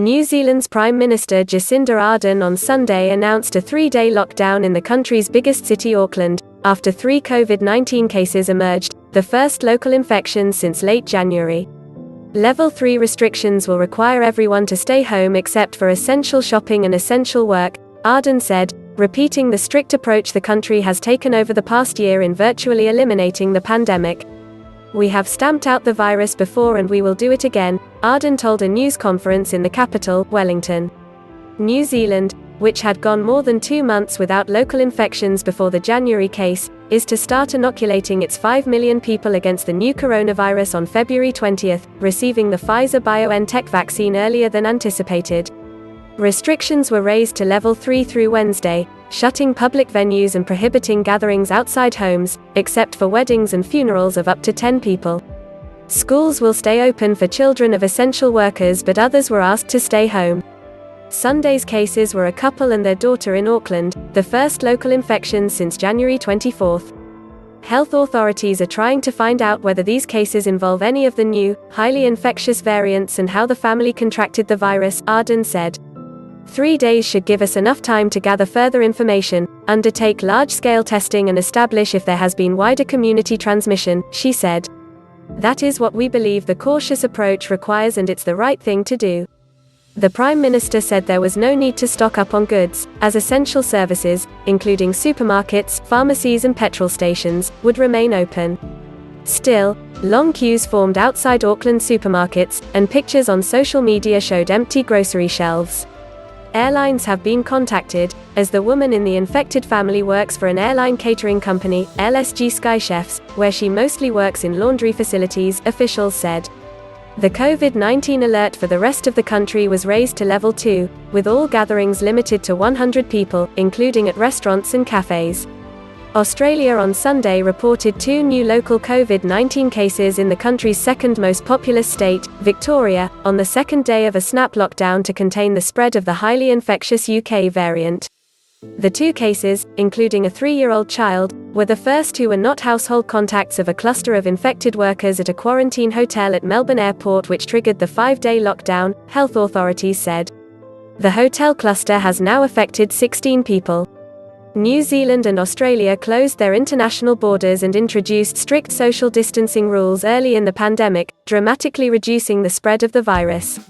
New Zealand's Prime Minister Jacinda Ardern on Sunday announced a 3-day lockdown in the country's biggest city, Auckland, after 3 COVID-19 cases emerged, the first local infection since late January. Level 3 restrictions will require everyone to stay home except for essential shopping and essential work, Ardern said, repeating the strict approach the country has taken over the past year in virtually eliminating the pandemic. "We have stamped out the virus before and we will do it again," Ardern told a news conference in the capital, Wellington. New Zealand, which had gone more than 2 months without local infections before the January case, is to start inoculating its 5 million people against the new coronavirus on February 20, receiving the Pfizer-BioNTech vaccine earlier than anticipated. Restrictions were raised to level 3 through Wednesday, shutting public venues and prohibiting gatherings outside homes, except for weddings and funerals of up to 10 people. Schools will stay open for children of essential workers, but others were asked to stay home. Sunday's cases were a couple and their daughter in Auckland, the first local infection since January 24. Health authorities are trying to find out whether these cases involve any of the new, highly infectious variants and how the family contracted the virus, Ardern said. 3 days should give us enough time to gather further information, undertake large-scale testing and establish if there has been wider community transmission, she said. "That is what we believe the cautious approach requires and it's the right thing to do." The Prime Minister said there was no need to stock up on goods, as essential services, including supermarkets, pharmacies and petrol stations, would remain open. Still, long queues formed outside Auckland supermarkets, and pictures on social media showed empty grocery shelves. Airlines have been contacted, as the woman in the infected family works for an airline catering company, LSG Skychefs, where she mostly works in laundry facilities, officials said. The COVID-19 alert for the rest of the country was raised to level 2, with all gatherings limited to 100 people, including at restaurants and cafes. Australia on Sunday reported 2 new local COVID-19 cases in the country's second most populous state, Victoria, on the second day of a snap lockdown to contain the spread of the highly infectious UK variant. The 2 cases, including a 3-year-old child, were the first who were not household contacts of a cluster of infected workers at a quarantine hotel at Melbourne Airport, which triggered the 5-day lockdown, health authorities said. The hotel cluster has now affected 16 people. New Zealand and Australia closed their international borders and introduced strict social distancing rules early in the pandemic, dramatically reducing the spread of the virus.